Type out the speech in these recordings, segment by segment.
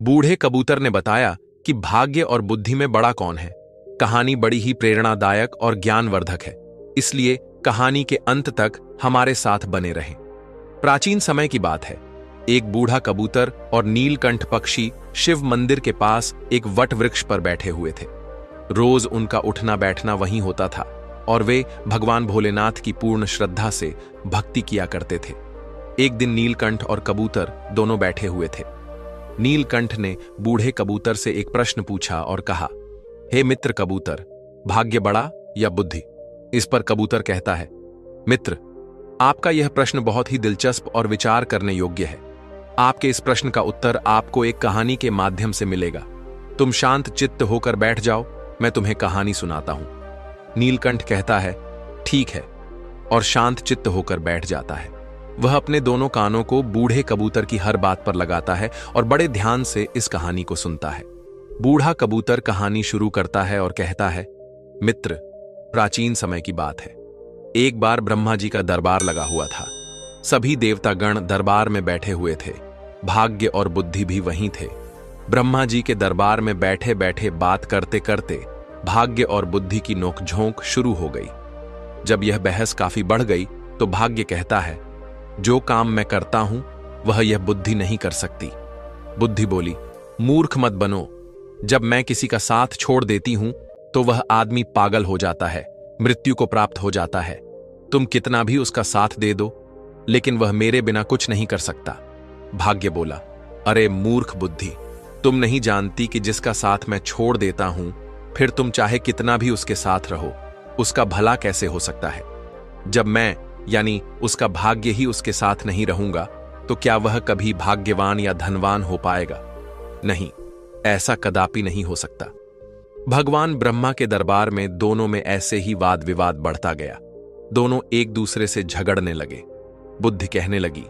बूढ़े कबूतर ने बताया कि भाग्य और बुद्धि में बड़ा कौन है। कहानी बड़ी ही प्रेरणादायक और ज्ञानवर्धक है, इसलिए कहानी के अंत तक हमारे साथ बने रहें। प्राचीन समय की बात है। एक बूढ़ा कबूतर और नीलकंठ पक्षी शिव मंदिर के पास एक वट वृक्ष पर बैठे हुए थे। रोज उनका उठना बैठना वहीं होता था और वे भगवान भोलेनाथ की पूर्ण श्रद्धा से भक्ति किया करते थे। एक दिन नीलकंठ और कबूतर दोनों बैठे हुए थे। नीलकंठ ने बूढ़े कबूतर से एक प्रश्न पूछा और कहा, हे मित्र कबूतर, भाग्य बड़ा या बुद्धि? इस पर कबूतर कहता है, मित्र, आपका यह प्रश्न बहुत ही दिलचस्प और विचार करने योग्य है। आपके इस प्रश्न का उत्तर आपको एक कहानी के माध्यम से मिलेगा। तुम शांत चित्त होकर बैठ जाओ, मैं तुम्हें कहानी सुनाता हूं। नीलकंठ कहता है, ठीक है, और शांत चित्त होकर बैठ जाता है। वह अपने दोनों कानों को बूढ़े कबूतर की हर बात पर लगाता है और बड़े ध्यान से इस कहानी को सुनता है। बूढ़ा कबूतर कहानी शुरू करता है और कहता है, मित्र, प्राचीन समय की बात है। एक बार ब्रह्मा जी का दरबार लगा हुआ था। सभी देवतागण दरबार में बैठे हुए थे। भाग्य और बुद्धि भी वहीं थे। ब्रह्मा जी के दरबार में बैठे बैठे बात करते करते भाग्य और बुद्धि की नोकझोंक शुरू हो गई। जब यह बहस काफी बढ़ गई तो भाग्य कहता है, जो काम मैं करता हूं वह यह बुद्धि नहीं कर सकती। बुद्धि बोली, मूर्ख मत बनो। जब मैं किसी का साथ छोड़ देती हूं तो वह आदमी पागल हो जाता है, मृत्यु को प्राप्त हो जाता है। तुम कितना भी उसका साथ दे दो, लेकिन वह मेरे बिना कुछ नहीं कर सकता। भाग्य बोला, अरे मूर्ख बुद्धि, तुम नहीं जानती कि जिसका साथ मैं छोड़ देता हूं, फिर तुम चाहे कितना भी उसके साथ रहो, उसका भला कैसे हो सकता है? जब मैं यानी उसका भाग्य ही उसके साथ नहीं रहूंगा तो क्या वह कभी भाग्यवान या धनवान हो पाएगा? नहीं, ऐसा कदापि नहीं हो सकता। भगवान ब्रह्मा के दरबार में दोनों में ऐसे ही वाद विवाद बढ़ता गया। दोनों एक दूसरे से झगड़ने लगे। बुद्धि कहने लगी,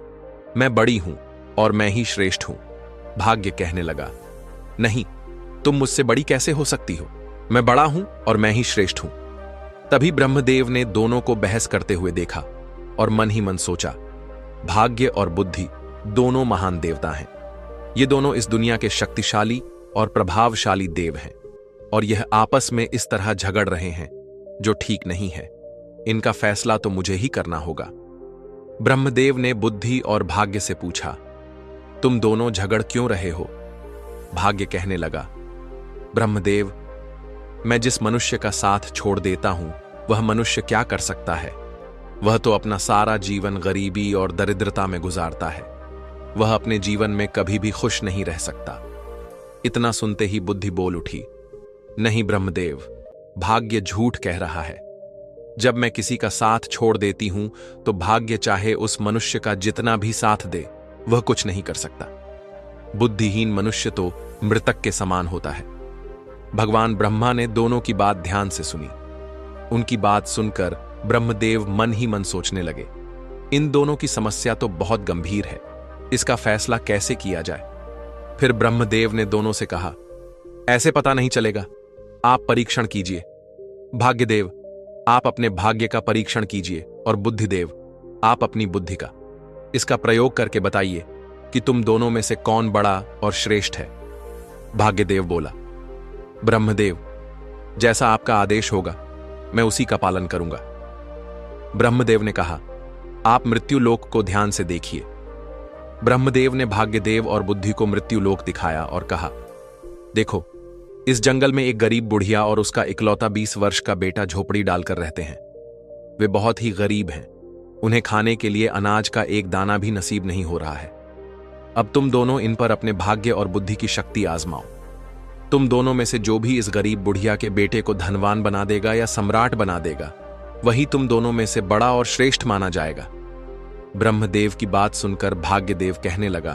मैं बड़ी हूं और मैं ही श्रेष्ठ हूं। भाग्य कहने लगा, नहीं, तुम मुझसे बड़ी कैसे हो सकती हो? मैं बड़ा हूं और मैं ही श्रेष्ठ हूं। तभी ब्रह्मदेव ने दोनों को बहस करते हुए देखा और मन ही मन सोचा, भाग्य और बुद्धि दोनों महान देवता हैं। ये दोनों इस दुनिया के शक्तिशाली और प्रभावशाली देव हैं और यह आपस में इस तरह झगड़ रहे हैं, जो ठीक नहीं है। इनका फैसला तो मुझे ही करना होगा। ब्रह्मदेव ने बुद्धि और भाग्य से पूछा, तुम दोनों झगड़ क्यों रहे हो? भाग्य कहने लगा, ब्रह्मदेव, मैं जिस मनुष्य का साथ छोड़ देता हूं वह मनुष्य क्या कर सकता है? वह तो अपना सारा जीवन गरीबी और दरिद्रता में गुजारता है। वह अपने जीवन में कभी भी खुश नहीं रह सकता। इतना सुनते ही बुद्धि बोल उठी, नहीं ब्रह्मदेव, भाग्य झूठ कह रहा है। जब मैं किसी का साथ छोड़ देती हूं तो भाग्य चाहे उस मनुष्य का जितना भी साथ दे, वह कुछ नहीं कर सकता। बुद्धिहीन मनुष्य तो मृतक के समान होता है। भगवान ब्रह्मा ने दोनों की बात ध्यान से सुनी। उनकी बात सुनकर ब्रह्मदेव मन ही मन सोचने लगे, इन दोनों की समस्या तो बहुत गंभीर है, इसका फैसला कैसे किया जाए? फिर ब्रह्मदेव ने दोनों से कहा, ऐसे पता नहीं चलेगा, आप परीक्षण कीजिए। भाग्यदेव, आप अपने भाग्य का परीक्षण कीजिए और बुद्धिदेव, आप अपनी बुद्धि का। इसका प्रयोग करके बताइए कि तुम दोनों में से कौन बड़ा और श्रेष्ठ है। भाग्यदेव बोला, ब्रह्मदेव, जैसा आपका आदेश होगा मैं उसी का पालन करूंगा। ब्रह्मदेव ने कहा, आप मृत्युलोक को ध्यान से देखिए। ब्रह्मदेव ने भाग्यदेव और बुद्धि को मृत्युलोक दिखाया और कहा, देखो, इस जंगल में एक गरीब बुढ़िया और उसका इकलौता 20 वर्ष का बेटा झोपड़ी डालकर रहते हैं। वे बहुत ही गरीब हैं। उन्हें खाने के लिए अनाज का एक दाना भी नसीब नहीं हो रहा है। अब तुम दोनों इन पर अपने भाग्य और बुद्धि की शक्ति आजमाओ। तुम दोनों में से जो भी इस गरीब बुढ़िया के बेटे को धनवान बना देगा या सम्राट बना देगा, वही तुम दोनों में से बड़ा और श्रेष्ठ माना जाएगा। ब्रह्मदेव की बात सुनकर भाग्यदेव कहने लगा,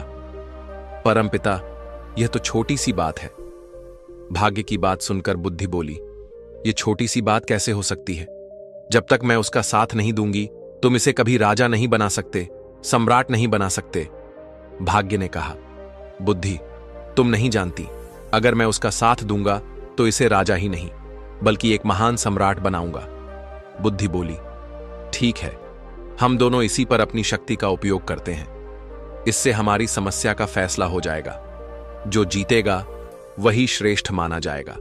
परमपिता, यह तो छोटी सी बात है। भाग्य की बात सुनकर बुद्धि बोली, यह छोटी सी बात कैसे हो सकती है? जब तक मैं उसका साथ नहीं दूंगी तुम इसे कभी राजा नहीं बना सकते, सम्राट नहीं बना सकते। भाग्य ने कहा, बुद्धि, तुम नहीं जानती, अगर मैं उसका साथ दूंगा तो इसे राजा ही नहीं बल्कि एक महान सम्राट बनाऊंगा। बुद्धि बोली, ठीक है, हम दोनों इसी पर अपनी शक्ति का उपयोग करते हैं। इससे हमारी समस्या का फैसला हो जाएगा। जो जीतेगा वही श्रेष्ठ माना जाएगा।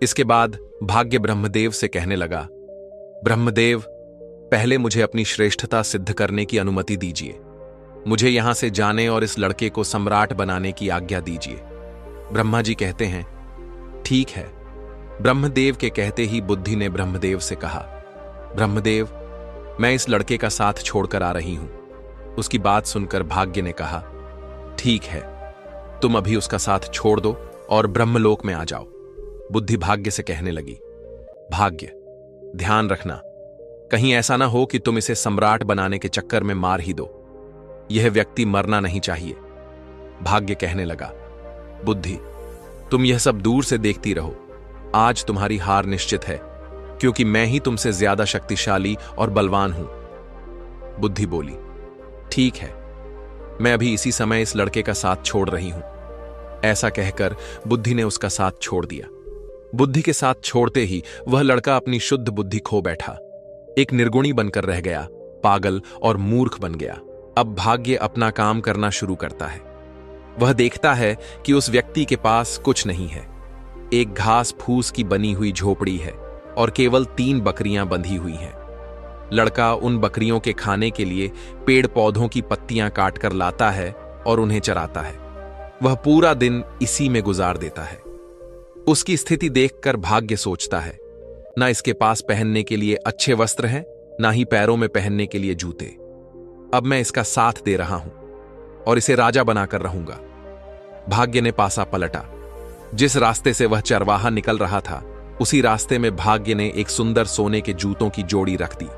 इसके बाद भाग्य ब्रह्मदेव से कहने लगा, ब्रह्मदेव, पहले मुझे अपनी श्रेष्ठता सिद्ध करने की अनुमति दीजिए। मुझे यहां से जाने और इस लड़के को सम्राट बनाने की आज्ञा दीजिए। ब्रह्मा जी कहते हैं, ठीक है। ब्रह्मदेव के कहते ही बुद्धि ने ब्रह्मदेव से कहा, ब्रह्मदेव, मैं इस लड़के का साथ छोड़कर आ रही हूं। उसकी बात सुनकर भाग्य ने कहा, ठीक है, तुम अभी उसका साथ छोड़ दो और ब्रह्मलोक में आ जाओ। बुद्धि भाग्य से कहने लगी, भाग्य, ध्यान रखना, कहीं ऐसा ना हो कि तुम इसे सम्राट बनाने के चक्कर में मार ही दो। यह व्यक्ति मरना नहीं चाहिए। भाग्य कहने लगा, बुद्धि, तुम यह सब दूर से देखती रहो। आज तुम्हारी हार निश्चित है, क्योंकि मैं ही तुमसे ज्यादा शक्तिशाली और बलवान हूं। बुद्धि बोली, ठीक है, मैं अभी इसी समय इस लड़के का साथ छोड़ रही हूं। ऐसा कहकर बुद्धि ने उसका साथ छोड़ दिया। बुद्धि के साथ छोड़ते ही वह लड़का अपनी शुद्ध बुद्धि खो बैठा, एक निर्गुणी बनकर रह गया, पागल और मूर्ख बन गया। अब भाग्य अपना काम करना शुरू करता है। वह देखता है कि उस व्यक्ति के पास कुछ नहीं है। एक घास फूस की बनी हुई झोपड़ी है और केवल 3 बकरियां बंधी हुई हैं। लड़का उन बकरियों के खाने के लिए पेड़ पौधों की पत्तियां काटकर लाता है और उन्हें चराता है। वह पूरा दिन इसी में गुजार देता है। उसकी स्थिति देखकर भाग्य सोचता है, ना इसके पास पहनने के लिए अच्छे वस्त्र हैं, ना ही पैरों में पहनने के लिए जूते। अब मैं इसका साथ दे रहा हूं और इसे राजा बनाकर रहूंगा। भाग्य ने पासा पलटा। जिस रास्ते से वह चरवाहा निकल रहा था, उसी रास्ते में भाग्य ने एक सुंदर सोने के जूतों की जोड़ी रख दी।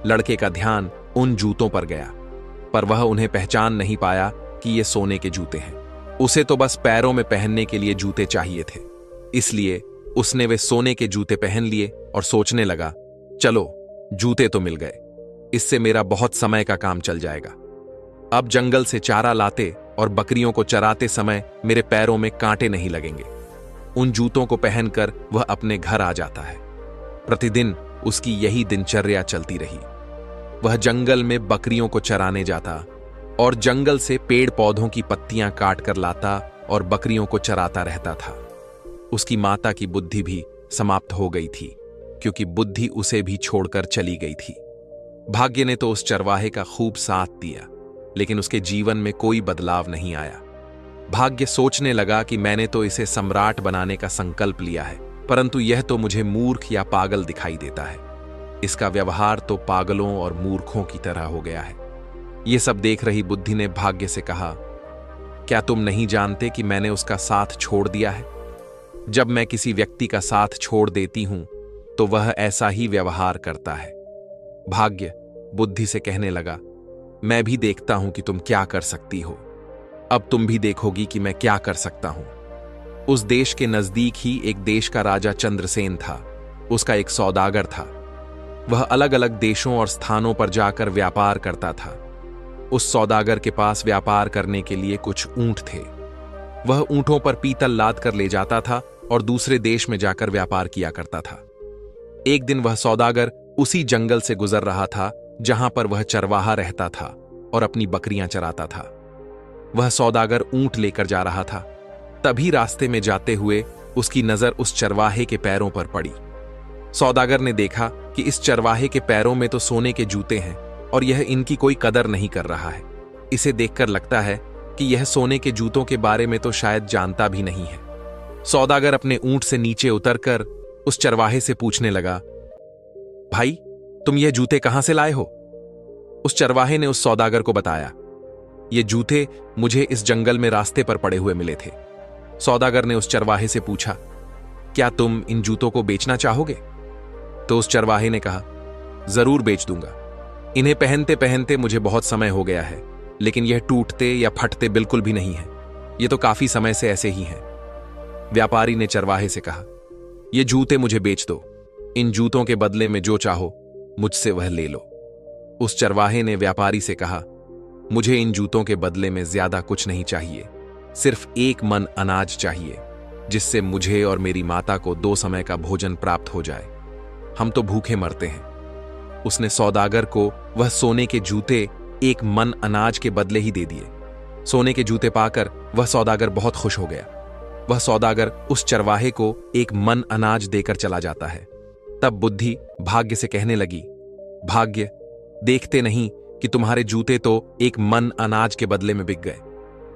लड़के का ध्यान उन जूतों पर गया, पर वह उन्हें पहचान नहीं पाया कि ये सोने के जूते हैं। उसे तो बस पैरों में पहनने के लिए जूते चाहिए थे, इसलिए उसने वे सोने के जूते पहन लिए और सोचने लगा, चलो जूते तो मिल गए, इससे मेरा बहुत समय का काम चल जाएगा। अब जंगल से चारा लाते और बकरियों को चराते समय मेरे पैरों में कांटे नहीं लगेंगे। उन जूतों को पहनकर वह अपने घर आ जाता है। प्रतिदिन उसकी यही दिनचर्या चलती रही। वह जंगल में बकरियों को चराने जाता और जंगल से पेड़ पौधों की पत्तियां काट कर लाता और बकरियों को चराता रहता था। उसकी माता की बुद्धि भी समाप्त हो गई थी, क्योंकि बुद्धि उसे भी छोड़कर चली गई थी। भाग्य ने तो उस चरवाहे का खूब साथ दिया, लेकिन उसके जीवन में कोई बदलाव नहीं आया। भाग्य सोचने लगा कि मैंने तो इसे सम्राट बनाने का संकल्प लिया है, परंतु यह तो मुझे मूर्ख या पागल दिखाई देता है। इसका व्यवहार तो पागलों और मूर्खों की तरह हो गया है। यह सब देख रही बुद्धि ने भाग्य से कहा, क्या तुम नहीं जानते कि मैंने उसका साथ छोड़ दिया है? जब मैं किसी व्यक्ति का साथ छोड़ देती हूं तो वह ऐसा ही व्यवहार करता है। भाग्य बुद्धि से कहने लगा, मैं भी देखता हूं कि तुम क्या कर सकती हो। अब तुम भी देखोगी कि मैं क्या कर सकता हूं। उस देश के नजदीक ही एक देश का राजा चंद्रसेन था। उसका एक सौदागर था। वह अलग अलग देशों और स्थानों पर जाकर व्यापार करता था। उस सौदागर के पास व्यापार करने के लिए कुछ ऊंट थे। वह ऊंटों पर पीतल लाद कर ले जाता था और दूसरे देश में जाकर व्यापार किया करता था। एक दिन वह सौदागर उसी जंगल से गुजर रहा था जहां पर वह चरवाहा रहता था और अपनी बकरियां चराता था। वह सौदागर ऊंट लेकर जा रहा था। तभी रास्ते में जाते हुए उसकी नजर उस चरवाहे के पैरों पर पड़ी। सौदागर ने देखा कि इस चरवाहे के पैरों में तो सोने के जूते हैं और यह इनकी कोई कदर नहीं कर रहा है। इसे देखकर लगता है कि यह सोने के जूतों के बारे में तो शायद जानता भी नहीं है। सौदागर अपने ऊंट से नीचे उतरकर उस चरवाहे से पूछने लगा, भाई, तुम यह जूते कहां से लाए हो? उस चरवाहे ने उस सौदागर को बताया, ये जूते मुझे इस जंगल में रास्ते पर पड़े हुए मिले थे। सौदागर ने उस चरवाहे से पूछा, क्या तुम इन जूतों को बेचना चाहोगे? तो उस चरवाहे ने कहा, जरूर बेच दूंगा। इन्हें पहनते पहनते मुझे बहुत समय हो गया है, लेकिन यह टूटते या फटते बिल्कुल भी नहीं है। ये तो काफी समय से ऐसे ही हैं। व्यापारी ने चरवाहे से कहा, ये जूते मुझे बेच दो। इन जूतों के बदले में जो चाहो मुझसे वह ले लो। उस चरवाहे ने व्यापारी से कहा, मुझे इन जूतों के बदले में ज्यादा कुछ नहीं चाहिए, सिर्फ 1 मन अनाज चाहिए, जिससे मुझे और मेरी माता को 2 समय का भोजन प्राप्त हो जाए। हम तो भूखे मरते हैं। उसने सौदागर को वह सोने के जूते 1 मन अनाज के बदले ही दे दिए। सोने के जूते पाकर वह सौदागर बहुत खुश हो गया। वह सौदागर उस चरवाहे को एक मन अनाज देकर चला जाता है। तब बुद्धि भाग्य से कहने लगी, भाग्य, देखते नहीं कि तुम्हारे जूते तो एक मन अनाज के बदले में बिक गए।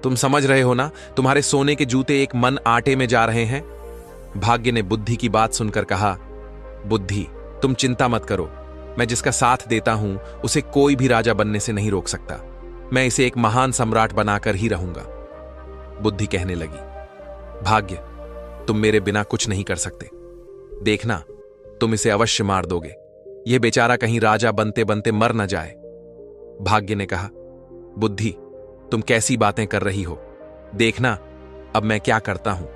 तुम समझ रहे हो ना, तुम्हारे सोने के जूते एक मन आटे में जा रहे हैं। भाग्य ने बुद्धि की बात सुनकर कहा, बुद्धि, तुम चिंता मत करो। मैं जिसका साथ देता हूं उसे कोई भी राजा बनने से नहीं रोक सकता। मैं इसे एक महान सम्राट बनाकर ही रहूंगा। बुद्धि कहने लगी, भाग्य, तुम मेरे बिना कुछ नहीं कर सकते। देखना, तुम इसे अवश्य मार दोगे। यह बेचारा कहीं राजा बनते बनते मर न जाए। भाग्य ने कहा, बुद्धि, तुम कैसी बातें कर रही हो? देखना अब मैं क्या करता हूं।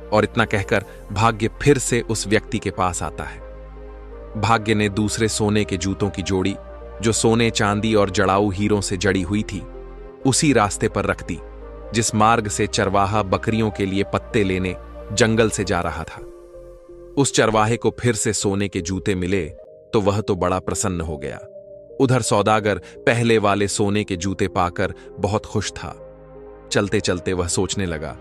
और इतना कहकर भाग्य फिर से उस व्यक्ति के पास आता है। भाग्य ने दूसरे सोने के जूतों की जोड़ी, जो सोने चांदी और जड़ाऊ हीरों से जड़ी हुई थी, उसी रास्ते पर रख दी जिस मार्ग से चरवाहा बकरियों के लिए पत्ते लेने जंगल से जा रहा था। उस चरवाहे को फिर से सोने के जूते मिले तो वह तो बड़ा प्रसन्न हो गया। उधर सौदागर पहले वाले सोने के जूते पाकर बहुत खुश था। चलते चलते वह सोचने लगा,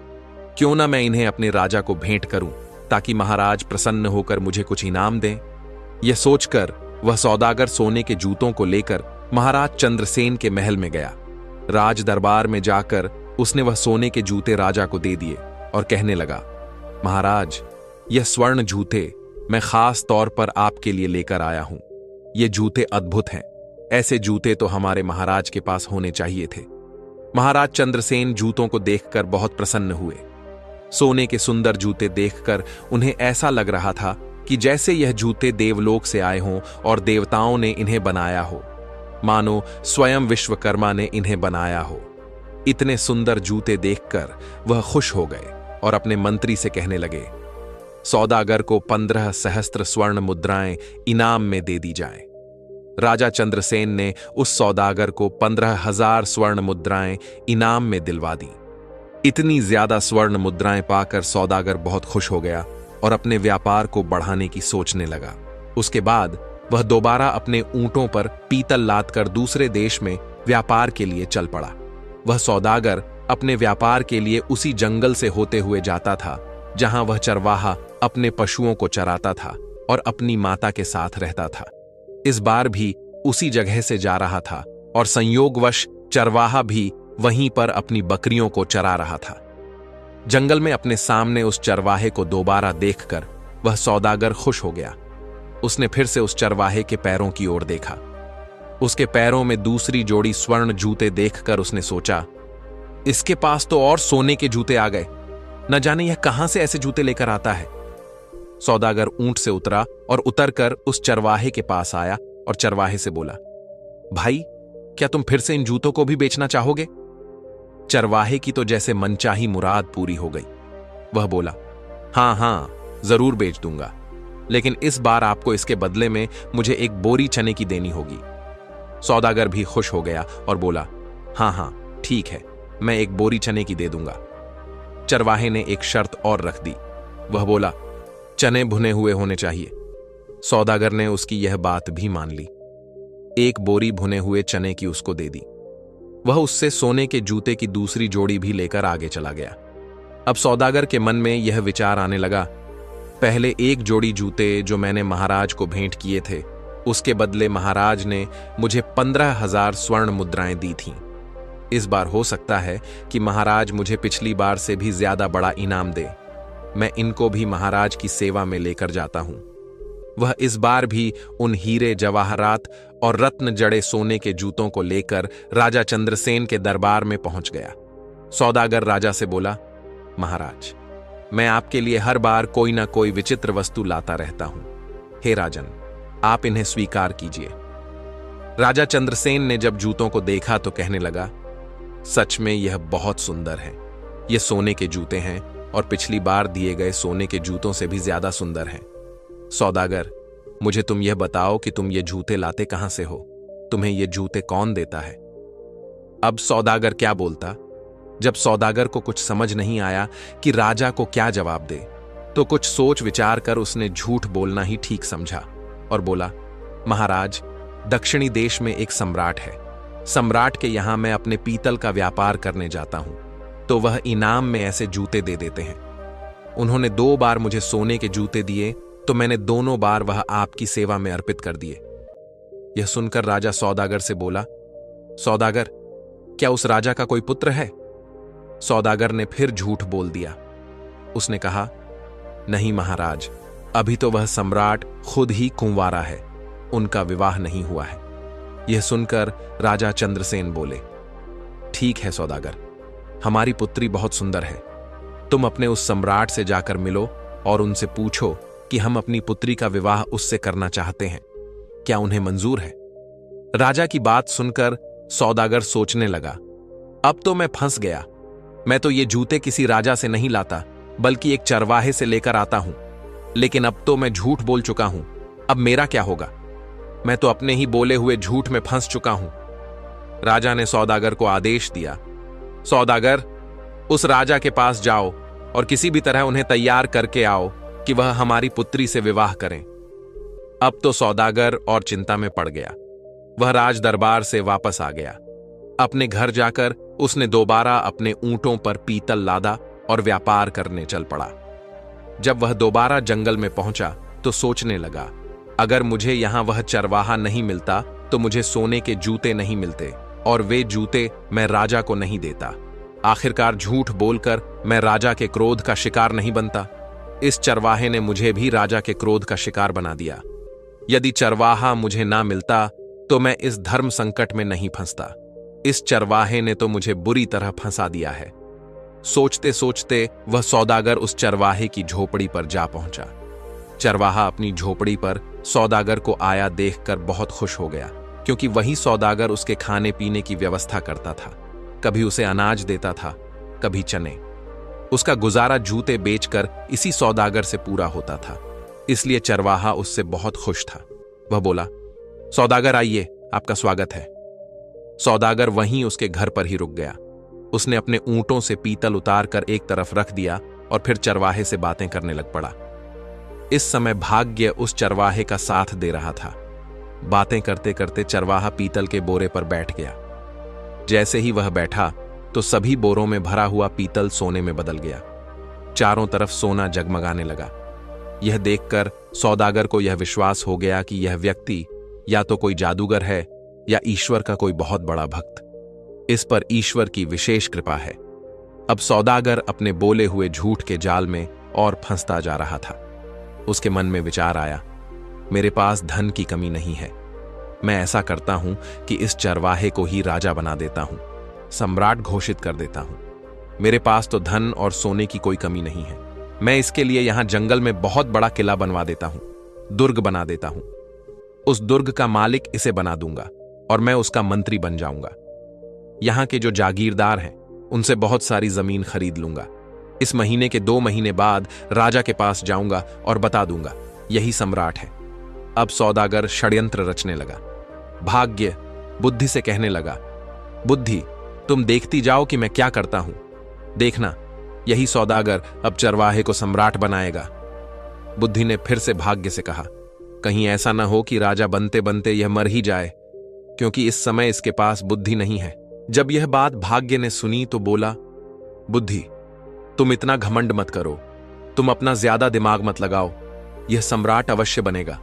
क्यों ना मैं इन्हें अपने राजा को भेंट करूं ताकि महाराज प्रसन्न होकर मुझे कुछ इनाम दें। यह सोचकर वह सौदागर सोने के जूतों को लेकर महाराज चंद्रसेन के महल में गया। राज दरबार में जाकर उसने वह सोने के जूते राजा को दे दिए और कहने लगा, महाराज, यह स्वर्ण जूते मैं खास तौर पर आपके लिए लेकर आया हूं। ये जूते अद्भुत हैं। ऐसे जूते तो हमारे महाराज के पास होने चाहिए थे। महाराज चंद्रसेन जूतों को देखकर बहुत प्रसन्न हुए। सोने के सुंदर जूते देखकर उन्हें ऐसा लग रहा था कि जैसे यह जूते देवलोक से आए हों और देवताओं ने इन्हें बनाया हो, मानो स्वयं विश्वकर्मा ने इन्हें बनाया हो। इतने सुंदर जूते देखकर वह खुश हो गए और अपने मंत्री से कहने लगे, सौदागर को 15 सहस्त्र स्वर्ण मुद्राएं इनाम में दे दी जाए। राजा चंद्रसेन ने उस सौदागर को 15,000 स्वर्ण मुद्राएं इनाम में दिलवा दी। इतनी ज्यादा स्वर्ण मुद्राएं पाकर सौदागर बहुत खुश हो गया और अपने व्यापार को बढ़ाने की सोचने लगा। उसके बाद वह दोबारा अपने ऊंटों पर पीतल लादकर दूसरे देश में व्यापार के लिए चल पड़ा। वह सौदागर अपने व्यापार के लिए उसी जंगल से होते हुए जाता था जहां वह चरवाहा अपने पशुओं को चराता था और अपनी माता के साथ रहता था। इस बार भी उसी जगह से जा रहा था और संयोगवश चरवाहा भी वहीं पर अपनी बकरियों को चरा रहा था। जंगल में अपने सामने उस चरवाहे को दोबारा देखकर वह सौदागर खुश हो गया। उसने फिर से उस चरवाहे के पैरों की ओर देखा। उसके पैरों में दूसरी जोड़ी स्वर्ण जूते देखकर उसने सोचा, इसके पास तो और सोने के जूते आ गए। न जाने यह कहां से ऐसे जूते लेकर आता है। सौदागर ऊंट से उतरा और उतरकर उस चरवाहे के पास आया और चरवाहे से बोला, भाई, क्या तुम फिर से इन जूतों को भी बेचना चाहोगे? चरवाहे की तो जैसे मनचाही मुराद पूरी हो गई। वह बोला, हां, जरूर बेच दूंगा, लेकिन इस बार आपको इसके बदले में मुझे एक बोरी चने की देनी होगी। सौदागर भी खुश हो गया और बोला, हां, ठीक है, मैं एक बोरी चने की दे दूंगा। चरवाहे ने एक शर्त और रख दी। वह बोला, चने भुने हुए होने चाहिए। सौदागर ने उसकी यह बात भी मान ली। एक बोरी भुने हुए चने की उसको दे दी। वह उससे सोने के जूते की दूसरी जोड़ी भी लेकर आगे चला गया। अब सौदागर के मन में यह विचार आने लगा, पहले एक जोड़ी जूते जो मैंने महाराज को भेंट किए थे, उसके बदले महाराज ने मुझे 15,000 स्वर्ण मुद्राएं दी थीं। इस बार हो सकता है कि महाराज मुझे पिछली बार से भी ज्यादा बड़ा इनाम दे। मैं इनको भी महाराज की सेवा में लेकर जाता हूं। वह इस बार भी उन हीरे जवाहरात और रत्न जड़े सोने के जूतों को लेकर राजा चंद्रसेन के दरबार में पहुंच गया। सौदागर राजा से बोला, महाराज, मैं आपके लिए हर बार कोई ना कोई विचित्र वस्तु लाता रहता हूं। हे राजन, आप इन्हें स्वीकार कीजिए। राजा चंद्रसेन ने जब जूतों को देखा तो कहने लगा, सच में यह बहुत सुंदर है। ये सोने के जूते हैं और पिछली बार दिए गए सोने के जूतों से भी ज्यादा सुंदर हैं। सौदागर, मुझे तुम यह बताओ कि तुम ये जूते लाते कहां से हो? तुम्हें ये जूते कौन देता है? अब सौदागर क्या बोलता? जब सौदागर को कुछ समझ नहीं आया कि राजा को क्या जवाब दे, तो कुछ सोच विचार कर उसने झूठ बोलना ही ठीक समझा और बोला, महाराज, दक्षिणी देश में एक सम्राट है। सम्राट के यहां मैं अपने पीतल का व्यापार करने जाता हूं, तो वह इनाम में ऐसे जूते दे देते हैं। उन्होंने 2 बार मुझे सोने के जूते दिए, तो मैंने दोनों बार वह आपकी सेवा में अर्पित कर दिए। यह सुनकर राजा सौदागर से बोला, सौदागर, क्या उस राजा का कोई पुत्र है? सौदागर ने फिर झूठ बोल दिया। उसने कहा, नहीं महाराज, अभी तो वह सम्राट खुद ही कुंवारा है, उनका विवाह नहीं हुआ है। यह सुनकर राजा चंद्रसेन बोले, ठीक है सौदागर, हमारी पुत्री बहुत सुंदर है। तुम अपने उस सम्राट से जाकर मिलो और उनसे पूछो कि हम अपनी पुत्री का विवाह उससे करना चाहते हैं, क्या उन्हें मंजूर है? राजा की बात सुनकर सौदागर सोचने लगा, अब तो मैं फंस गया। मैं तो ये जूते किसी राजा से नहीं लाता, बल्कि एक चरवाहे से लेकर आता हूं। लेकिन अब तो मैं झूठ बोल चुका हूं, अब मेरा क्या होगा? मैं तो अपने ही बोले हुए झूठ में फंस चुका हूं। राजा ने सौदागर को आदेश दिया, सौदागर, उस राजा के पास जाओ और किसी भी तरह उन्हें तैयार करके आओ कि वह हमारी पुत्री से विवाह करें। अब तो सौदागर और चिंता में पड़ गया। वह राज दरबार से वापस आ गया। अपने घर जाकर उसने दोबारा अपने ऊंटों पर पीतल लादा और व्यापार करने चल पड़ा। जब वह दोबारा जंगल में पहुंचा तो सोचने लगा, अगर मुझे यहां वह चरवाहा नहीं मिलता तो मुझे सोने के जूते नहीं मिलते, और वे जूते मैं राजा को नहीं देता। आखिरकार झूठ बोलकर मैं राजा के क्रोध का शिकार नहीं बनता। इस चरवाहे ने मुझे भी राजा के क्रोध का शिकार बना दिया। यदि चरवाहा मुझे ना मिलता तो मैं इस धर्म संकट में नहीं फंसता। इस चरवाहे ने तो मुझे बुरी तरह फंसा दिया है। सोचते सोचते वह सौदागर उस चरवाहे की झोपड़ी पर जा पहुंचा। चरवाहा अपनी झोपड़ी पर सौदागर को आया देखकर बहुत खुश हो गया, क्योंकि वही सौदागर उसके खाने पीने की व्यवस्था करता था। कभी उसे अनाज देता था, कभी चने। उसका गुजारा जूते बेचकर इसी सौदागर से पूरा होता था, इसलिए चरवाहा उससे बहुत खुश था। वह बोला, सौदागर आइए, आपका स्वागत है। सौदागर वहीं उसके घर पर ही रुक गया। उसने अपने ऊंटों से पीतल उतारकर एक तरफ रख दिया और फिर चरवाहे से बातें करने लग पड़ा। इस समय भाग्य उस चरवाहे का साथ दे रहा था। बातें करते करते चरवाहा पीतल के बोरे पर बैठ गया। जैसे ही वह बैठा तो सभी बोरों में भरा हुआ पीतल सोने में बदल गया। चारों तरफ सोना जगमगाने लगा। यह देखकर सौदागर को यह विश्वास हो गया कि यह व्यक्ति या तो कोई जादूगर है या ईश्वर का कोई बहुत बड़ा भक्त। इस पर ईश्वर की विशेष कृपा है। अब सौदागर अपने बोले हुए झूठ के जाल में और फंसता जा रहा था। उसके मन में विचार आया, मेरे पास धन की कमी नहीं है। मैं ऐसा करता हूं कि इस चरवाहे को ही राजा बना देता हूं, सम्राट घोषित कर देता हूं। मेरे पास तो धन और सोने की कोई कमी नहीं है। मैं इसके लिए यहां जंगल में बहुत बड़ा किला बनवा देता हूं, दुर्ग बना देता हूं। उस दुर्ग का मालिक इसे बना दूंगा और मैं उसका मंत्री बन जाऊंगा। यहां के जो जागीरदार हैं उनसे बहुत सारी जमीन खरीद लूंगा। इस महीने के 2 महीने बाद राजा के पास जाऊंगा और बता दूंगा, यही सम्राट है। अब सौदागर षड्यंत्र रचने लगा। भाग्य बुद्धि से कहने लगा, बुद्धि, तुम देखती जाओ कि मैं क्या करता हूं। देखना, यही सौदागर अब चरवाहे को सम्राट बनाएगा। बुद्धि ने फिर से भाग्य से कहा, कहीं ऐसा ना हो कि राजा बनते बनते यह मर ही जाए, क्योंकि इस समय इसके पास बुद्धि नहीं है। जब यह बात भाग्य ने सुनी तो बोला, बुद्धि, तुम इतना घमंड मत करो, तुम अपना ज्यादा दिमाग मत लगाओ, यह सम्राट अवश्य बनेगा।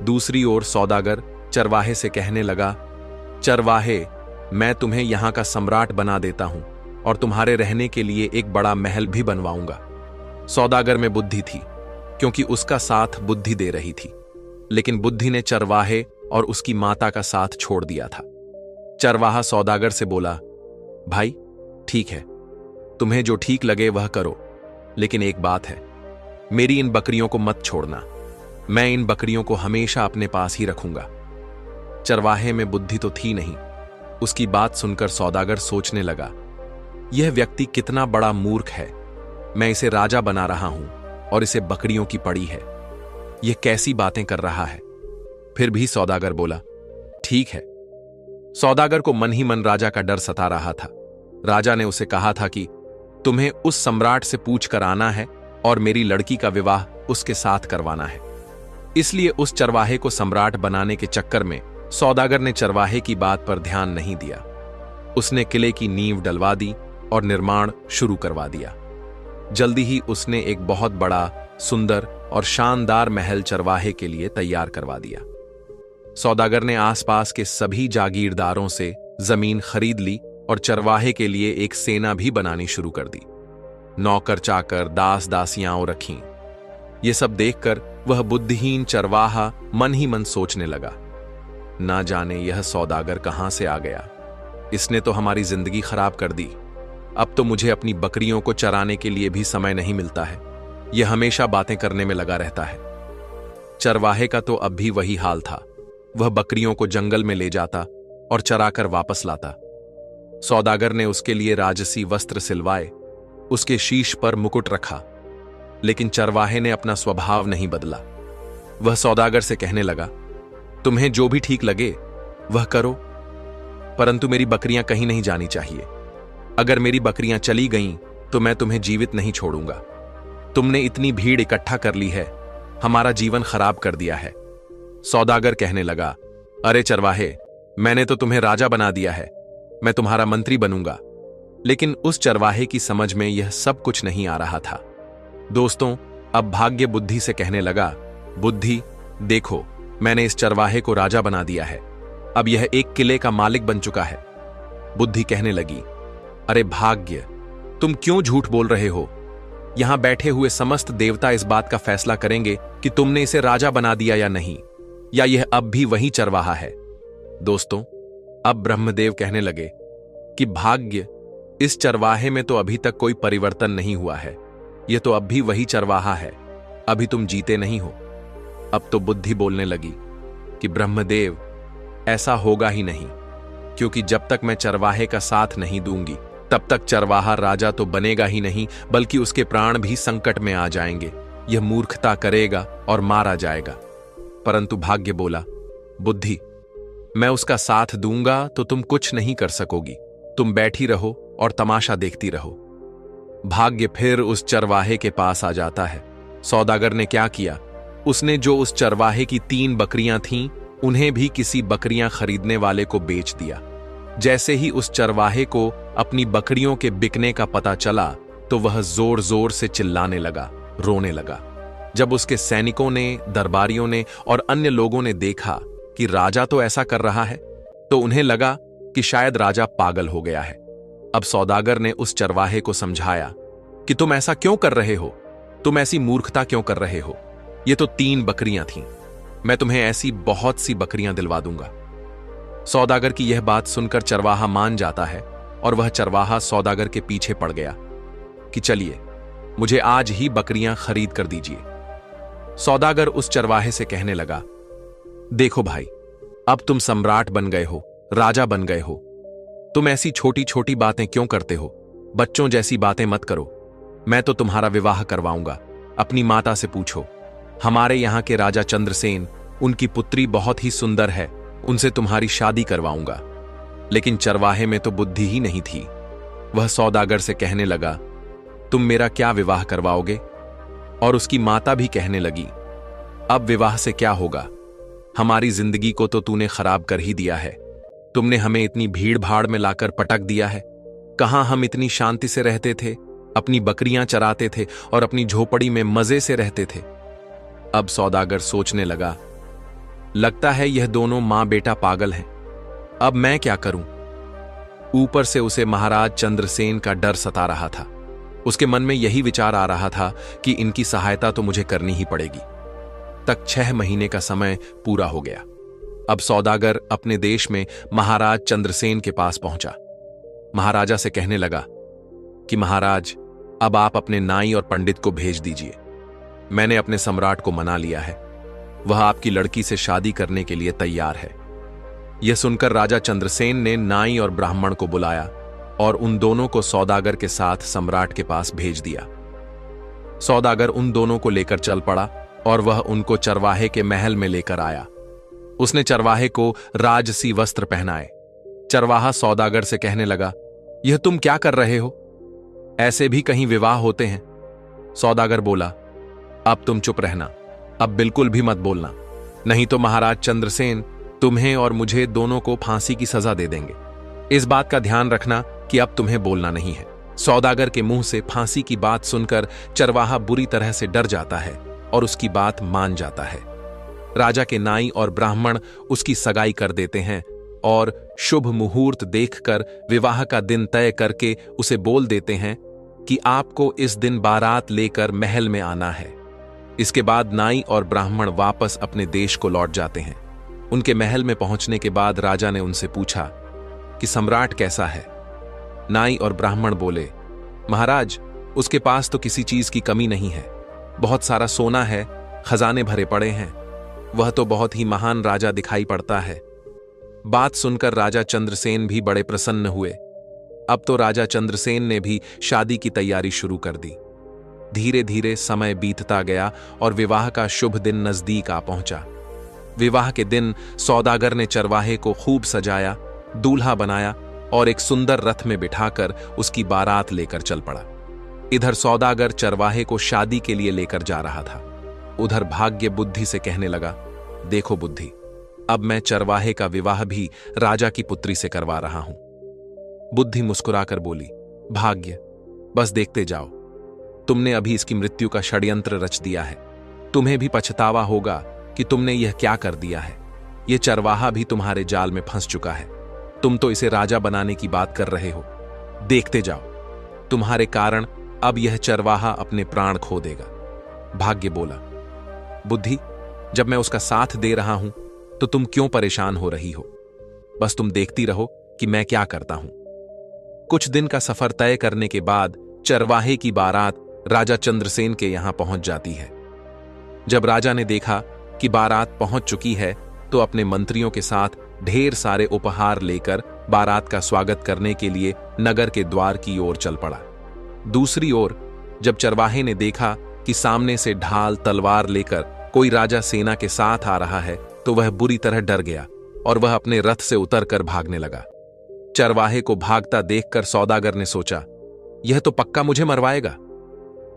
दूसरी ओर सौदागर चरवाहे से कहने लगा, चरवाहे, मैं तुम्हें यहां का सम्राट बना देता हूं और तुम्हारे रहने के लिए एक बड़ा महल भी बनवाऊंगा। सौदागर में बुद्धि थी, क्योंकि उसका साथ बुद्धि दे रही थी, लेकिन बुद्धि ने चरवाहे और उसकी माता का साथ छोड़ दिया था। चरवाहा सौदागर से बोला, भाई ठीक है, तुम्हें जो ठीक लगे वह करो, लेकिन एक बात है, मेरी इन बकरियों को मत छोड़ना। मैं इन बकरियों को हमेशा अपने पास ही रखूंगा। चरवाहे में बुद्धि तो थी नहीं। उसकी बात सुनकर सौदागर सोचने लगा, यह व्यक्ति कितना बड़ा मूर्ख है। मैं इसे राजा बना रहा हूं और इसे बकरियों की पड़ी है। यह कैसी बातें कर रहा है। फिर भी सौदागर बोला, ठीक है। सौदागर को मन ही मन राजा का डर सता रहा था। राजा ने उसे कहा था कि तुम्हें उस सम्राट से पूछ कर आना है और मेरी लड़की का विवाह उसके साथ करवाना है। इसलिए उस चरवाहे को सम्राट बनाने के चक्कर में सौदागर ने चरवाहे की बात पर ध्यान नहीं दिया। उसने किले की नींव डलवा दी और निर्माण शुरू करवा दिया। जल्दी ही उसने एक बहुत बड़ा, सुंदर और शानदार महल चरवाहे के लिए तैयार करवा दिया। सौदागर ने आसपास के सभी जागीरदारों से जमीन खरीद ली और चरवाहे के लिए एक सेना भी बनानी शुरू कर दी। नौकर चाकर, दास दासियां रखीं। ये सब देखकर वह बुद्धिहीन चरवाहा मन ही मन सोचने लगा, ना जाने यह सौदागर कहां से आ गया। इसने तो हमारी जिंदगी खराब कर दी। अब तो मुझे अपनी बकरियों को चराने के लिए भी समय नहीं मिलता है। यह हमेशा बातें करने में लगा रहता है। चरवाहे का तो अब भी वही हाल था। वह बकरियों को जंगल में ले जाता और चराकर वापस लाता। सौदागर ने उसके लिए राजसी वस्त्र सिलवाए, उसके शीश पर मुकुट रखा, लेकिन चरवाहे ने अपना स्वभाव नहीं बदला। वह सौदागर से कहने लगा, तुम्हें जो भी ठीक लगे वह करो, परंतु मेरी बकरियां कहीं नहीं जानी चाहिए। अगर मेरी बकरियां चली गईं तो मैं तुम्हें जीवित नहीं छोड़ूंगा। तुमने इतनी भीड़ इकट्ठा कर ली है, हमारा जीवन खराब कर दिया है। सौदागर कहने लगा, अरे चरवाहे, मैंने तो तुम्हें राजा बना दिया है, मैं तुम्हारा मंत्री बनूंगा। लेकिन उस चरवाहे की समझ में यह सब कुछ नहीं आ रहा था। दोस्तों, अब भाग्य बुद्धि से कहने लगा, बुद्धि देखो, मैंने इस चरवाहे को राजा बना दिया है। अब यह एक किले का मालिक बन चुका है। बुद्धि कहने लगी, अरे भाग्य, तुम क्यों झूठ बोल रहे हो? यहां बैठे हुए समस्त देवता इस बात का फैसला करेंगे कि तुमने इसे राजा बना दिया या नहीं, या यह अब भी वही चरवाहा है। दोस्तों, अब ब्रह्मदेव कहने लगे कि भाग्य, इस चरवाहे में तो अभी तक कोई परिवर्तन नहीं हुआ है। यह तो अब भी वही चरवाहा है। अभी तुम जीते नहीं हो। अब तो बुद्धि बोलने लगी कि ब्रह्मदेव, ऐसा होगा ही नहीं, क्योंकि जब तक मैं चरवाहे का साथ नहीं दूंगी तब तक चरवाहा राजा तो बनेगा ही नहीं, बल्कि उसके प्राण भी संकट में आ जाएंगे। यह मूर्खता करेगा और मारा जाएगा। परंतु भाग्य बोला, बुद्धि, मैं उसका साथ दूंगा तो तुम कुछ नहीं कर सकोगी। तुम बैठी रहो और तमाशा देखती रहो। भाग्य फिर उस चरवाहे के पास आ जाता है। सौदागर ने क्या किया? उसने जो उस चरवाहे की 3 बकरियां थीं, उन्हें भी किसी बकरियां खरीदने वाले को बेच दिया। जैसे ही उस चरवाहे को अपनी बकरियों के बिकने का पता चला तो वह जोर जोर से चिल्लाने लगा, रोने लगा। जब उसके सैनिकों ने, दरबारियों ने और अन्य लोगों ने देखा कि राजा तो ऐसा कर रहा है, तो उन्हें लगा कि शायद राजा पागल हो गया है। अब सौदागर ने उस चरवाहे को समझाया कि तुम ऐसा क्यों कर रहे हो? तुम ऐसी मूर्खता क्यों कर रहे हो? ये तो 3 बकरियां थीं। मैं तुम्हें ऐसी बहुत सी बकरियां दिलवा दूंगा। सौदागर की यह बात सुनकर चरवाहा मान जाता है और वह चरवाहा सौदागर के पीछे पड़ गया कि चलिए, मुझे आज ही बकरियां खरीद कर दीजिए। सौदागर उस चरवाहे से कहने लगा, देखो भाई, अब तुम सम्राट बन गए हो, राजा बन गए हो। तुम ऐसी छोटी छोटी बातें क्यों करते हो? बच्चों जैसी बातें मत करो। मैं तो तुम्हारा विवाह करवाऊंगा। अपनी माता से पूछो। हमारे यहां के राजा चंद्रसेन, उनकी पुत्री बहुत ही सुंदर है, उनसे तुम्हारी शादी करवाऊंगा। लेकिन चरवाहे में तो बुद्धि ही नहीं थी। वह सौदागर से कहने लगा, तुम मेरा क्या विवाह करवाओगे? और उसकी माता भी कहने लगी, अब विवाह से क्या होगा? हमारी जिंदगी को तो तूने खराब कर ही दिया है। तुमने हमें इतनी भीड़ भाड़ में लाकर पटक दिया है। कहां हम इतनी शांति से रहते थे, अपनी बकरियां चराते थे और अपनी झोपड़ी में मजे से रहते थे। अब सौदागर सोचने लगा, लगता है यह दोनों मां बेटा पागल हैं। अब मैं क्या करूं? ऊपर से उसे महाराज चंद्रसेन का डर सता रहा था। उसके मन में यही विचार आ रहा था कि इनकी सहायता तो मुझे करनी ही पड़ेगी। तक 6 महीने का समय पूरा हो गया। अब सौदागर अपने देश में महाराज चंद्रसेन के पास पहुंचा। महाराजा से कहने लगा कि महाराज, अब आप अपने नाई और पंडित को भेज दीजिए। मैंने अपने सम्राट को मना लिया है। वह आपकी लड़की से शादी करने के लिए तैयार है। यह सुनकर राजा चंद्रसेन ने नाई और ब्राह्मण को बुलाया और उन दोनों को सौदागर के साथ सम्राट के पास भेज दिया। सौदागर उन दोनों को लेकर चल पड़ा और वह उनको चरवाहे के महल में लेकर आया। उसने चरवाहे को राजसी वस्त्र पहनाए। चरवाहा सौदागर से कहने लगा, यह तुम क्या कर रहे हो? ऐसे भी कहीं विवाह होते हैं? सौदागर बोला, अब तुम चुप रहना, अब बिल्कुल भी मत बोलना, नहीं तो महाराज चंद्रसेन तुम्हें और मुझे दोनों को फांसी की सजा दे देंगे। इस बात का ध्यान रखना कि अब तुम्हें बोलना नहीं है। सौदागर के मुंह से फांसी की बात सुनकर चरवाहा बुरी तरह से डर जाता है और उसकी बात मान जाता है। राजा के नाई और ब्राह्मण उसकी सगाई कर देते हैं और शुभ मुहूर्त देखकर विवाह का दिन तय करके उसे बोल देते हैं कि आपको इस दिन बारात लेकर महल में आना है। इसके बाद नाई और ब्राह्मण वापस अपने देश को लौट जाते हैं। उनके महल में पहुंचने के बाद राजा ने उनसे पूछा कि सम्राट कैसा है। नाई और ब्राह्मण बोले, महाराज, उसके पास तो किसी चीज की कमी नहीं है। बहुत सारा सोना है, खजाने भरे पड़े हैं। वह तो बहुत ही महान राजा दिखाई पड़ता है। बात सुनकर राजा चंद्रसेन भी बड़े प्रसन्न हुए। अब तो राजा चंद्रसेन ने भी शादी की तैयारी शुरू कर दी। धीरे धीरे समय बीतता गया और विवाह का शुभ दिन नजदीक आ पहुंचा। विवाह के दिन सौदागर ने चरवाहे को खूब सजाया, दूल्हा बनाया और एक सुंदर रथ में बिठाकर उसकी बारात लेकर चल पड़ा। इधर सौदागर चरवाहे को शादी के लिए लेकर जा रहा था। उधर भाग्य बुद्धि से कहने लगा, देखो बुद्धि, अब मैं चरवाहे का विवाह भी राजा की पुत्री से करवा रहा हूं। बुद्धि मुस्कुराकर बोली, भाग्य, बस देखते जाओ। तुमने अभी इसकी मृत्यु का षड्यंत्र रच दिया है। तुम्हें भी पछतावा होगा कि तुमने यह क्या कर दिया है। यह चरवाहा भी तुम्हारे जाल में फंस चुका है। तुम तो इसे राजा बनाने की बात कर रहे हो। देखते जाओ, तुम्हारे कारण अब यह चरवाहा अपने प्राण खो देगा। भाग्य बोला, बुद्धि, जब मैं उसका साथ दे रहा हूं तो तुम क्यों परेशान हो रही हो? बस तुम देखती रहो कि मैं क्या करता हूं। कुछ दिन का सफर तय करने के बाद चरवाहे की बारात राजा चंद्रसेन के यहां पहुंच जाती है। जब राजा ने देखा कि बारात पहुंच चुकी है तो अपने मंत्रियों के साथ ढेर सारे उपहार लेकर बारात का स्वागत करने के लिए नगर के द्वार की ओर चल पड़ा। दूसरी ओर जब चरवाहे ने देखा कि सामने से ढाल तलवार लेकर कोई राजा सेना के साथ आ रहा है तो वह बुरी तरह डर गया और वह अपने रथ से उतरकर भागने लगा। चरवाहे को भागता देखकर सौदागर ने सोचा, यह तो पक्का मुझे मरवाएगा।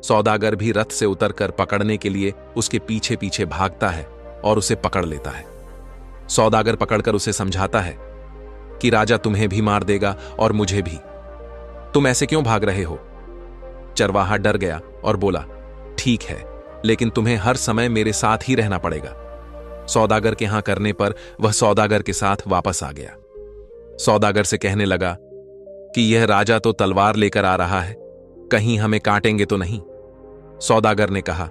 सौदागर भी रथ से उतरकर पकड़ने के लिए उसके पीछे पीछे भागता है और उसे पकड़ लेता है। सौदागर पकड़कर उसे समझाता है कि राजा तुम्हें भी मार देगा और मुझे भी। तुम ऐसे क्यों भाग रहे हो? चरवाहा डर गया और बोला, ठीक है, लेकिन तुम्हें हर समय मेरे साथ ही रहना पड़ेगा। सौदागर के यहां करने पर वह सौदागर के साथ वापस आ गया। सौदागर से कहने लगा कि यह राजा तो तलवार लेकर आ रहा है, कहीं हमें काटेंगे तो नहीं। सौदागर ने कहा,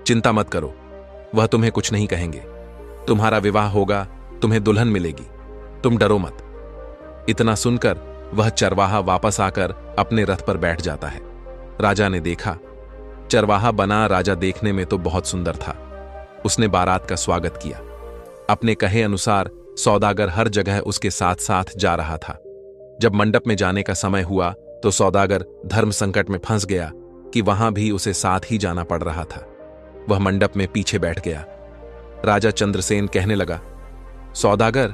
चिंता मत करो, वह तुम्हें कुछ नहीं कहेंगे। तुम्हारा विवाह होगा, तुम्हें दुल्हन मिलेगी, तुम डरो मत। इतना सुनकर वह चरवाहा वापस आकर अपने रथ पर बैठ जाता है। राजा ने देखा, चरवाहा बना राजा देखने में तो बहुत सुंदर था। उसने बारात का स्वागत किया। अपने कहे अनुसार सौदागर हर जगह उसके साथ साथ जा रहा था। जब मंडप में जाने का समय हुआ तो सौदागर धर्म संकट में फंस गया कि वहां भी उसे साथ ही जाना पड़ रहा था। वह मंडप में पीछे बैठ गया। राजा चंद्रसेन कहने लगा, सौदागर,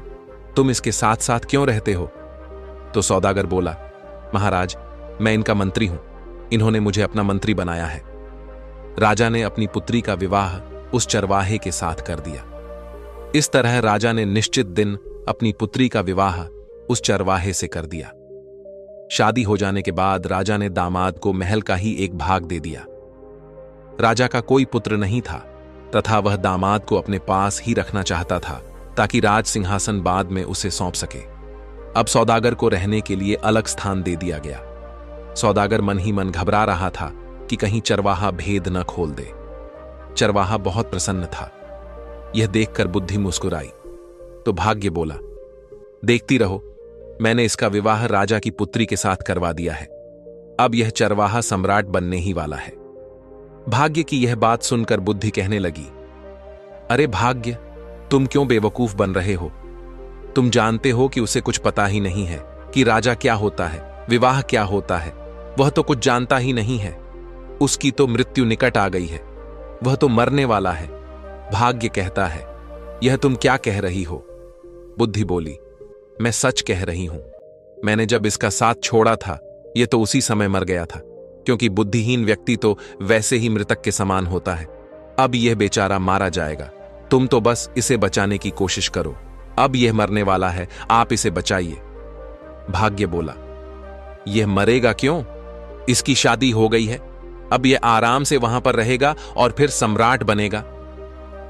तुम इसके साथ साथ क्यों रहते हो? तो सौदागर बोला, महाराज, मैं इनका मंत्री हूं, इन्होंने मुझे अपना मंत्री बनाया है। राजा ने अपनी पुत्री का विवाह उस चरवाहे के साथ कर दिया। इस तरह राजा ने निश्चित दिन अपनी पुत्री का विवाह उस चरवाहे से कर दिया। शादी हो जाने के बाद राजा ने दामाद को महल का ही एक भाग दे दिया। राजा का कोई पुत्र नहीं था तथा वह दामाद को अपने पास ही रखना चाहता था ताकि राज सिंहासन बाद में उसे सौंप सके। अब सौदागर को रहने के लिए अलग स्थान दे दिया गया। सौदागर मन ही मन घबरा रहा था कि कहीं चरवाहा भेद न खोल दे। चरवाहा बहुत प्रसन्न था। यह देखकर बुद्धि मुस्कुराई तो भाग्य बोला, देखती रहो, मैंने इसका विवाह राजा की पुत्री के साथ करवा दिया है। अब यह चरवाहा सम्राट बनने ही वाला है। भाग्य की यह बात सुनकर बुद्धि कहने लगी, अरे भाग्य, तुम क्यों बेवकूफ बन रहे हो? तुम जानते हो कि उसे कुछ पता ही नहीं है कि राजा क्या होता है, विवाह क्या होता है। वह तो कुछ जानता ही नहीं है। उसकी तो मृत्यु निकट आ गई है, वह तो मरने वाला है। भाग्य कहता है, यह तुम क्या कह रही हो? बुद्धि बोली, मैं सच कह रही हूं। मैंने जब इसका साथ छोड़ा था यह तो उसी समय मर गया था, क्योंकि बुद्धिहीन व्यक्ति तो वैसे ही मृतक के समान होता है। अब यह बेचारा मारा जाएगा। तुम तो बस इसे बचाने की कोशिश करो। अब यह मरने वाला है, आप इसे बचाइए। भाग्य बोला, यह मरेगा क्यों? इसकी शादी हो गई है, अब यह आराम से वहां पर रहेगा और फिर सम्राट बनेगा।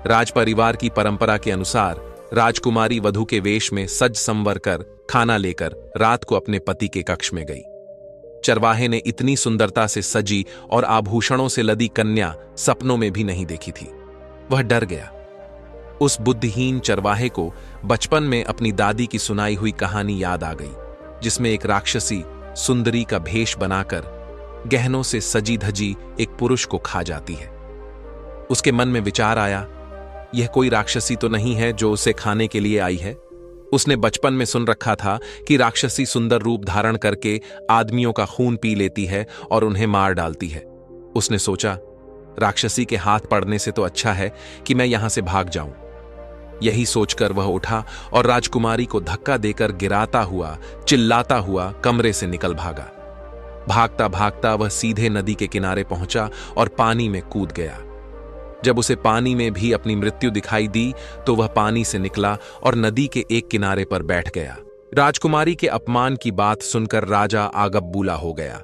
राज परिवार की परंपरा के अनुसार राजकुमारी वधू के वेश में सज संवर कर खाना लेकर रात को अपने पति के कक्ष में गई। चरवाहे ने इतनी सुंदरता से सजी और आभूषणों से लदी कन्या सपनों में भी नहीं देखी थी। वह डर गया। उस बुद्धिहीन चरवाहे को बचपन में अपनी दादी की सुनाई हुई कहानी याद आ गई, जिसमें एक राक्षसी सुंदरी का भेष बनाकर गहनों से सजी धजी एक पुरुष को खा जाती है। उसके मन में विचार आया, यह कोई राक्षसी तो नहीं है जो उसे खाने के लिए आई है। उसने बचपन में सुन रखा था कि राक्षसी सुंदर रूप धारण करके आदमियों का खून पी लेती है और उन्हें मार डालती है। उसने सोचा, राक्षसी के हाथ पड़ने से तो अच्छा है कि मैं यहां से भाग जाऊं। यही सोचकर वह उठा और राजकुमारी को धक्का देकर गिराता हुआ, चिल्लाता हुआ कमरे से निकल भागा। भागता भागता वह सीधे नदी के किनारे पहुंचा और पानी में कूद गया। जब उसे पानी में भी अपनी मृत्यु दिखाई दी तो वह पानी से निकला और नदी के एक किनारे पर बैठ गया। राजकुमारी के अपमान की बात सुनकर राजा आगबबूला हो गया।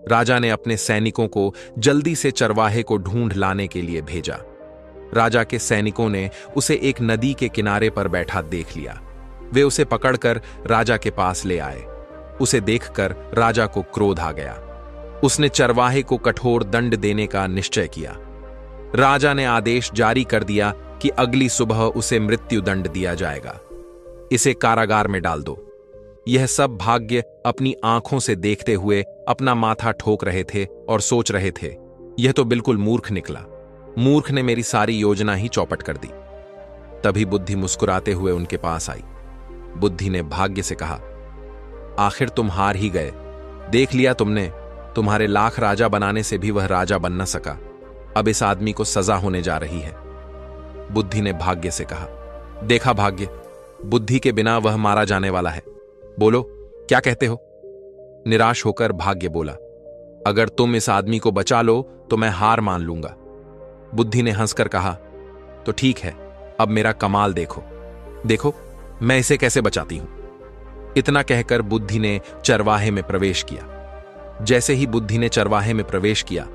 राजा ने अपने सैनिकों को जल्दी से चरवाहे को ढूंढ लाने के लिए भेजा। राजा के सैनिकों ने उसे एक नदी के किनारे पर बैठा देख लिया। वे उसे पकड़कर राजा के पास ले आए। उसे देखकर राजा को क्रोध आ गया। उसने चरवाहे को कठोर दंड देने का निश्चय किया। राजा ने आदेश जारी कर दिया कि अगली सुबह उसे मृत्यु दंड दिया जाएगा। इसे कारागार में डाल दो। यह सब भाग्य अपनी आंखों से देखते हुए अपना माथा ठोक रहे थे और सोच रहे थे, यह तो बिल्कुल मूर्ख निकला। मूर्ख ने मेरी सारी योजना ही चौपट कर दी। तभी बुद्धि मुस्कुराते हुए उनके पास आई। बुद्धि ने भाग्य से कहा, आखिर तुम हार ही गए। देख लिया तुमने, तुम्हारे लाख राजा बनाने से भी वह राजा बन न सका। अब इस आदमी को सजा होने जा रही है। बुद्धि ने भाग्य से कहा, देखा भाग्य, बुद्धि के बिना वह मारा जाने वाला है। बोलो क्या कहते हो? निराश होकर भाग्य बोला, अगर तुम इस आदमी को बचा लो तो मैं हार मान लूंगा। बुद्धि ने हंसकर कहा, तो ठीक है, अब मेरा कमाल देखो। देखो मैं इसे कैसे बचाती हूं। इतना कहकर बुद्धि ने चरवाहे में प्रवेश किया। जैसे ही बुद्धि ने चरवाहे में प्रवेश किया,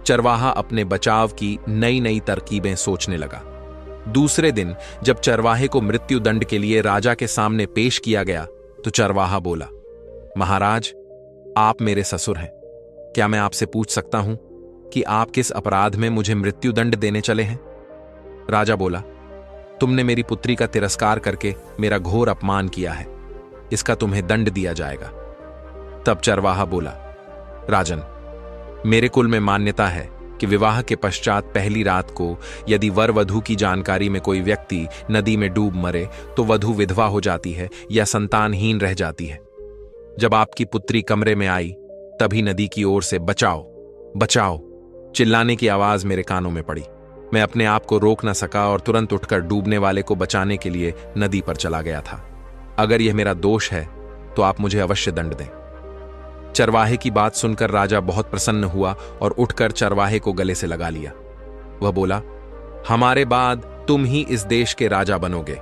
चरवाहा अपने बचाव की नई नई तरकीबें सोचने लगा। दूसरे दिन जब चरवाहे को मृत्यु दंड के लिए राजा के सामने पेश किया गया तो चरवाहा बोला, महाराज, आप मेरे ससुर हैं। क्या मैं आपसे पूछ सकता हूं कि आप किस अपराध में मुझे मृत्यु दंड देने चले हैं? राजा बोला, तुमने मेरी पुत्री का तिरस्कार करके मेरा घोर अपमान किया है, इसका तुम्हें दंड दिया जाएगा। तब चरवाहा बोला, राजन, मेरे कुल में मान्यता है कि विवाह के पश्चात पहली रात को यदि वर वधू की जानकारी में कोई व्यक्ति नदी में डूब मरे तो वधू विधवा हो जाती है या संतानहीन रह जाती है। जब आपकी पुत्री कमरे में आई तभी नदी की ओर से बचाओ बचाओ चिल्लाने की आवाज मेरे कानों में पड़ी। मैं अपने आप को रोक न सका और तुरंत उठकर डूबने वाले को बचाने के लिए नदी पर चला गया था। अगर यह मेरा दोष है तो आप मुझे अवश्य दंड दें। चरवाहे की बात सुनकर राजा बहुत प्रसन्न हुआ और उठकर चरवाहे को गले से लगा लिया। वह बोला, हमारे बाद तुम ही इस देश के राजा बनोगे।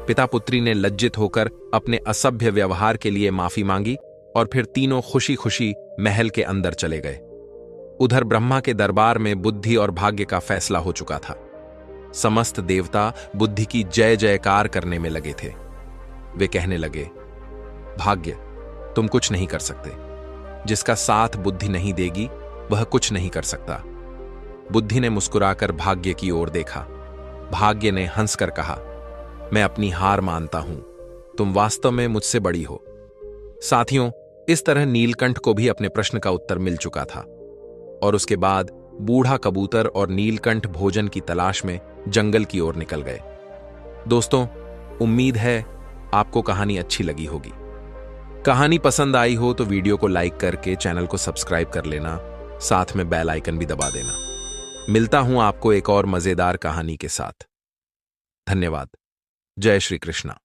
पिता पुत्री ने लज्जित होकर अपने असभ्य व्यवहार के लिए माफी मांगी और फिर तीनों खुशी खुशी महल के अंदर चले गए। उधर ब्रह्मा के दरबार में बुद्धि और भाग्य का फैसला हो चुका था। समस्त देवता बुद्धि की जय जयकार करने में लगे थे। वे कहने लगे, भाग्य, तुम कुछ नहीं कर सकते। जिसका साथ बुद्धि नहीं देगी वह कुछ नहीं कर सकता। बुद्धि ने मुस्कुराकर भाग्य की ओर देखा। भाग्य ने हंसकर कहा, मैं अपनी हार मानता हूं, तुम वास्तव में मुझसे बड़ी हो। साथियों, इस तरह नीलकंठ को भी अपने प्रश्न का उत्तर मिल चुका था और उसके बाद बूढ़ा कबूतर और नीलकंठ भोजन की तलाश में जंगल की ओर निकल गए। दोस्तों, उम्मीद है आपको कहानी अच्छी लगी होगी। कहानी पसंद आई हो तो वीडियो को लाइक करके चैनल को सब्सक्राइब कर लेना, साथ में बेल आइकन भी दबा देना। मिलता हूं आपको एक और मजेदार कहानी के साथ। धन्यवाद। जय श्री कृष्णा।